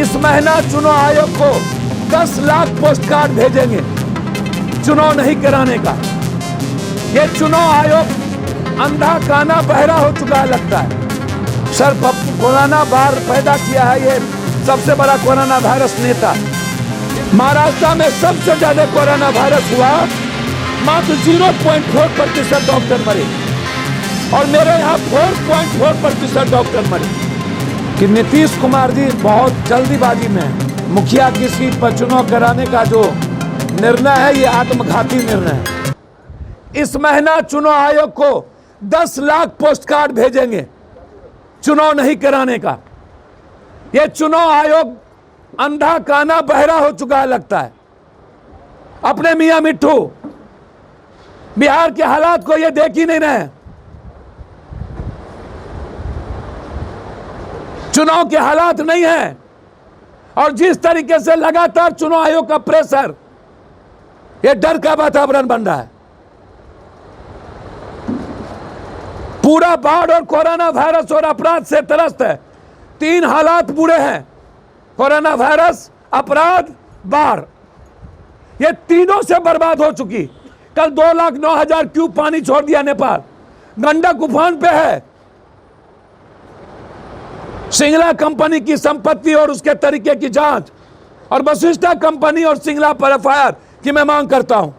इस महीना चुनाव आयोग को 10 लाख पोस्ट कार्ड भेजेंगे चुनाव नहीं कराने का। ये चुनाव आयोग अंधा काना बहरा हो चुका है लगता है। सर कोरोना बार पैदा किया है ये सबसे बड़ा कोरोना वायरस नेता। महाराष्ट्र में सबसे ज्यादा कोरोना वायरस हुआ, मात्र 0.4% डॉक्टर मरे और मेरे यहाँ 4.4% डॉक्टर मरे। कि नीतीश कुमार जी बहुत जल्दीबाजी में मुखिया की सीट पर चुनाव कराने का जो निर्णय है ये आत्मघाती निर्णय है। इस महीना चुनाव आयोग को 10 लाख पोस्ट कार्ड भेजेंगे चुनाव नहीं कराने का। ये चुनाव आयोग अंधा काना बहरा हो चुका है लगता है। अपने मियां मिट्ठू बिहार के हालात को ये देख ही नहीं रहे। चुनाव के हालात नहीं है और जिस तरीके से लगातार चुनाव आयोग का प्रेशर, ये डर का वातावरण बन रहा है। पूरा बाढ़ और कोरोना वायरस और अपराध से त्रस्त है। 3 हालात बुरे हैं, कोरोना वायरस, अपराध, बाढ़। ये तीनों से बर्बाद हो चुकी। कल 2,09,000 क्यूब पानी छोड़ दिया नेपाल। गंडक उफान पे है। सिंगला कंपनी की संपत्ति और उसके तरीके की जांच और वशिष्ठा कंपनी और सिंगला पर एफआईआर की मैं मांग करता हूं।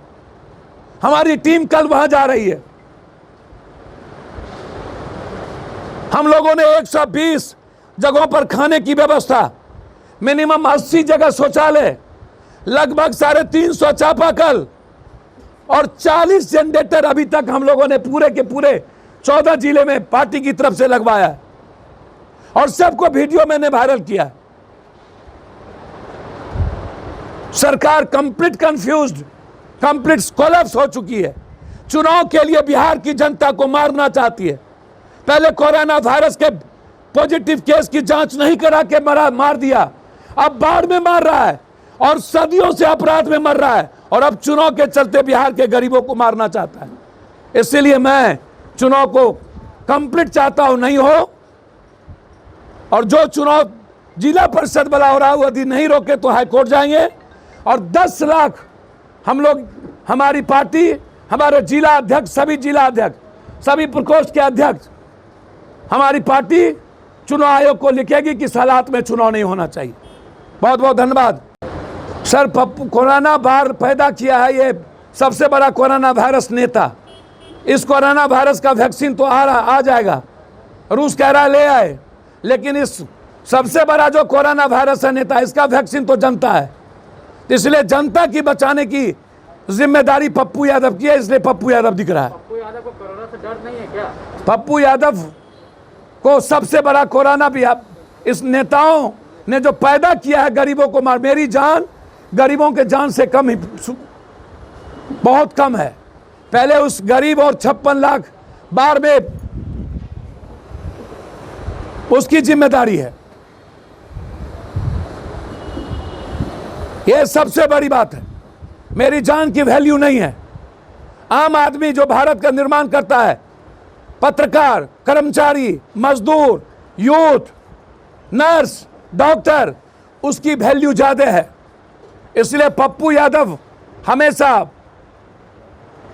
हमारी टीम कल वहां जा रही है। हम लोगों ने 120 जगहों पर खाने की व्यवस्था, मिनिमम 80 जगह शौचालय, लगभग 350 चापाकल और 40 जनरेटर अभी तक हम लोगों ने पूरे के पूरे 14 जिले में पार्टी की तरफ से लगवाया और सबको वीडियो मैंने वायरल किया। सरकार कंप्लीट कंफ्यूज्ड, कंप्लीट कोलैप्स हो चुकी है। चुनाव के लिए बिहार की जनता को मारना चाहती है। पहले कोरोना वायरस के पॉजिटिव केस की जांच नहीं करा के मार दिया, अब बाढ़ में मार रहा है और सदियों से अपराध में मर रहा है और अब चुनाव के चलते बिहार के गरीबों को मारना चाहता है। इसलिए मैं चुनाव को कंप्लीट चाहता हूं, नहीं हो। और जो चुनाव जिला परिषद वाला हो रहा है यदि नहीं रोके तो हाईकोर्ट जाएंगे और 10 लाख हम लोग, हमारी पार्टी, हमारे जिला अध्यक्ष, सभी जिला अध्यक्ष, सभी प्रकोष्ठ के अध्यक्ष, हमारी पार्टी चुनाव आयोग को लिखेगी कि इस हालात में चुनाव नहीं होना चाहिए। बहुत बहुत धन्यवाद। सर कोरोना बार पैदा किया है ये सबसे बड़ा कोरोना वायरस नेता। इस कोरोना वायरस का वैक्सीन तो आ जाएगा, रूस कह रहा है ले आए, लेकिन इस सबसे बड़ा जो कोरोना वायरस है नेता, इसका वैक्सीन तो जनता है। इसलिए जनता की बचाने की जिम्मेदारी पप्पू यादव की है, इसलिए पप्पू यादव दिख रहा है। पप्पू यादव को कोरोना से डर नहीं है क्या? पप्पू यादव को सबसे बड़ा कोरोना भी, इस नेताओं ने जो पैदा किया है गरीबों को मार, मेरी जान गरीबों के जान से कम ही, बहुत कम है। पहले उस गरीब और 56 लाख बाढ़ में उसकी जिम्मेदारी है। यह सबसे बड़ी बात है। मेरी जान की वैल्यू नहीं है। आम आदमी जो भारत का निर्माण करता है, पत्रकार, कर्मचारी, मजदूर, यूथ, नर्स, डॉक्टर, उसकी वैल्यू ज्यादा है। इसलिए पप्पू यादव हमेशा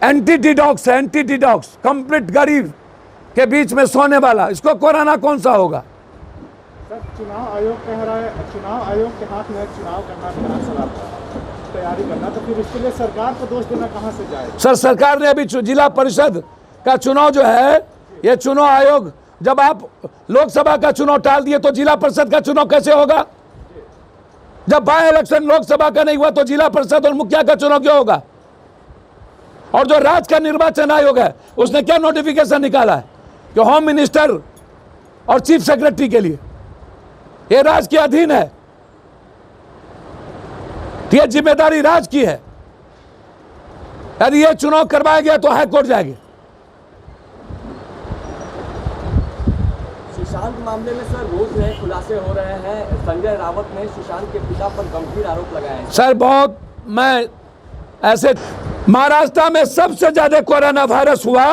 एंटी-डिडॉक्स है, एंटी-डिडॉक्स, कंप्लीट गरीब के बीच में सोने वाला। इसको कोरोना कौन सा होगा? सर चुनाव आयोग कह रहा है, चुनाव आयोग के हाथ में चुनाव करना, विधानसभा तैयारी करना, तो फिर इसके लिए सरकार को दोष देना कहां से जाए? सर सरकार ने अभी जिला परिषद का चुनाव जो है, ये चुनाव आयोग, जब आप लोकसभा का चुनाव टाल दिए तो जिला परिषद का चुनाव कैसे होगा? जब बाय इलेक्शन लोकसभा का नहीं हुआ तो जिला परिषद और मुखिया का चुनाव क्यों होगा? और जो राज्य का निर्वाचन आयोग है उसने क्या नोटिफिकेशन निकाला है कि होम मिनिस्टर और चीफ सेक्रेटरी के लिए ये राज्य के अधीन है, ये जिम्मेदारी राज्य की है। यदि ये चुनाव करवाया गया तो हाईकोर्ट जाएगी। सुशांत मामले में सर रोज नए खुलासे हो रहे हैं। संजय रावत ने सुशांत के पिता पर गंभीर आरोप लगाए हैं। सर बहुत, मैं ऐसे, महाराष्ट्र में सबसे ज्यादा कोरोना वायरस हुआ,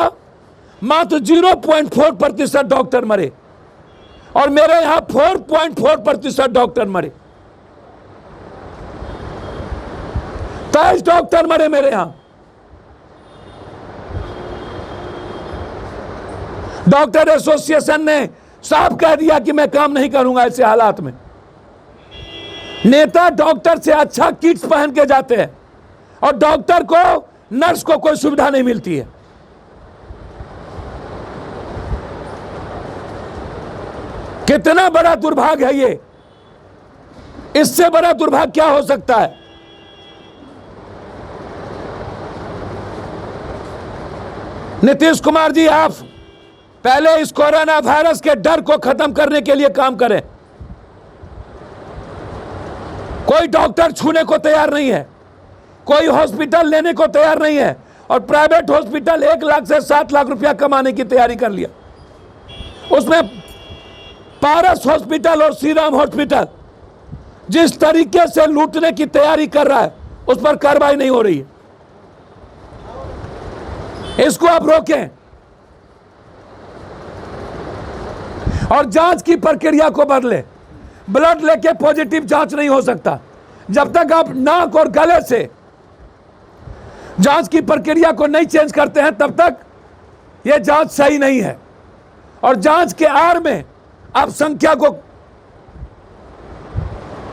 मात्र 0.4% डॉक्टर मरे और मेरे यहाँ 4.4% डॉक्टर मरे। 23 डॉक्टर मरे मेरे यहां। डॉक्टर एसोसिएशन ने साफ कह दिया कि मैं काम नहीं करूंगा ऐसे हालात में। नेता डॉक्टर से अच्छा किट्स पहन के जाते हैं और डॉक्टर को, नर्स को कोई सुविधा नहीं मिलती है। कितना बड़ा दुर्भाग्य है ये। इससे बड़ा दुर्भाग्य क्या हो सकता है। नीतीश कुमार जी, आप पहले इस कोरोना वायरस के डर को खत्म करने के लिए काम करें। कोई डॉक्टर छूने को तैयार नहीं है, कोई हॉस्पिटल लेने को तैयार नहीं है, और प्राइवेट हॉस्पिटल 1 लाख से 7 लाख रुपया कमाने की तैयारी कर लिया। उसमें पारस हॉस्पिटल और श्री राम हॉस्पिटल जिस तरीके से लूटने की तैयारी कर रहा है, उस पर कार्रवाई नहीं हो रही है। इसको आप रोकें और जांच की प्रक्रिया को बदलें। ब्लड लेके पॉजिटिव जांच नहीं हो सकता। जब तक आप नाक और गले से जांच की प्रक्रिया को नहीं चेंज करते हैं, तब तक यह जांच सही नहीं है। और जांच के आड़ में आप संख्या को,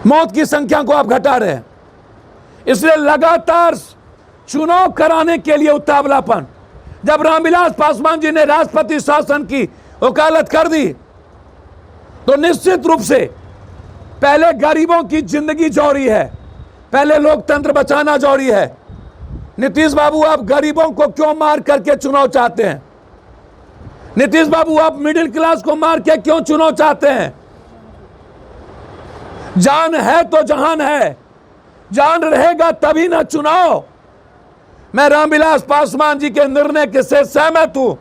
मौत की संख्या को आप घटा रहे हैं। इसलिए लगातार चुनाव कराने के लिए उतावलापन। जब रामविलास पासवान जी ने राष्ट्रपति शासन की वकालत कर दी, तो निश्चित रूप से पहले गरीबों की जिंदगी जरूरी है, पहले लोकतंत्र बचाना जरूरी है। नीतीश बाबू, आप गरीबों को क्यों मार करके चुनाव चाहते हैं? नीतीश बाबू, आप मिडिल क्लास को मार के क्यों चुनाव चाहते हैं? जान है तो जहान है, जान रहेगा तभी ना चुनाव। मैं रामविलास पासवान जी के निर्णय से सहमत हूं,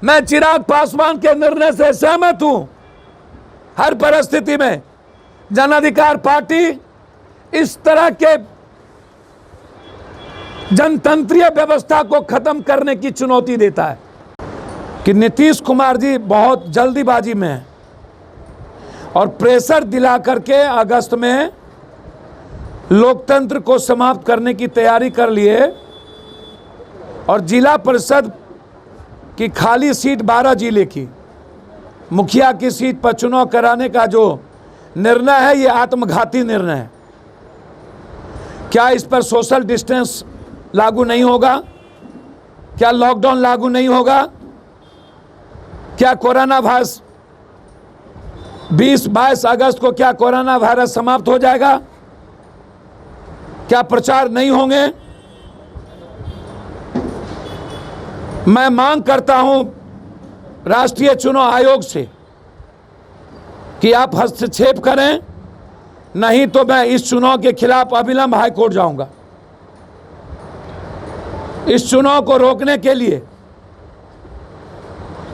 मैं चिराग पासवान के निर्णय से सहमत हूं। हर परिस्थिति में जन अधिकार पार्टी इस तरह के जनतंत्रीय व्यवस्था को खत्म करने की चुनौती देता है कि नीतीश कुमार जी बहुत जल्दीबाजी में है और प्रेशर दिला करके अगस्त में लोकतंत्र को समाप्त करने की तैयारी कर लिए। और जिला परिषद की खाली सीट 12 जिले की, मुखिया की सीट पर चुनाव कराने का जो निर्णय है, ये आत्मघाती निर्णय है। क्या इस पर सोशल डिस्टेंस लागू नहीं होगा? क्या लॉकडाउन लागू नहीं होगा? क्या कोरोना वायरस 20-22 अगस्त को क्या कोरोना वायरस समाप्त हो जाएगा? क्या प्रचार नहीं होंगे? मैं मांग करता हूं राष्ट्रीय चुनाव आयोग से कि आप हस्तक्षेप करें, नहीं तो मैं इस चुनाव के खिलाफ अविलंब हाईकोर्ट जाऊंगा। इस चुनाव को रोकने के लिए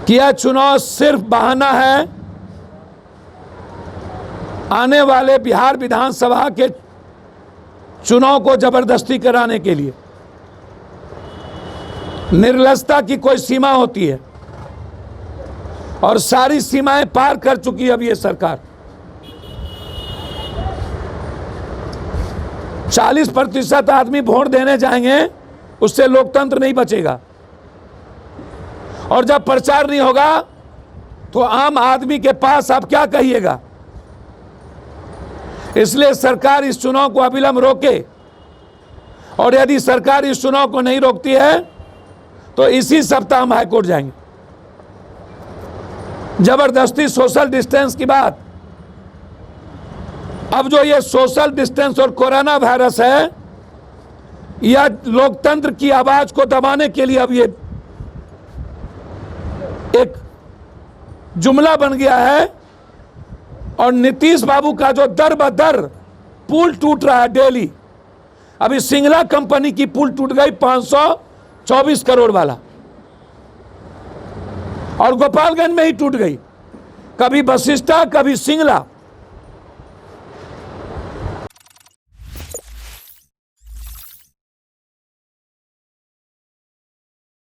कि यह चुनाव सिर्फ बहाना है आने वाले बिहार विधानसभा के चुनाव को जबरदस्ती कराने के लिए। निर्लजता की कोई सीमा होती है और सारी सीमाएं पार कर चुकी है अब ये सरकार। 40% आदमी वोट देने जाएंगे, उससे लोकतंत्र नहीं बचेगा। और जब प्रचार नहीं होगा तो आम आदमी के पास आप क्या कहिएगा? इसलिए सरकार इस चुनाव को अविलंब रोके, और यदि सरकार इस चुनाव को नहीं रोकती है तो इसी सप्ताह हम हाईकोर्ट जाएंगे। जबरदस्ती सोशल डिस्टेंस की बात, अब जो ये सोशल डिस्टेंस और कोरोना वायरस है, यह लोकतंत्र की आवाज को दबाने के लिए अब ये एक जुमला बन गया है। और नीतीश बाबू का जो दर बदर पुल टूट रहा है डेली, अभी सिंगला कंपनी की पुल टूट गई 524 करोड़ वाला, और गोपालगंज में ही टूट गई। कभी वशिष्ठा, कभी सिंगला।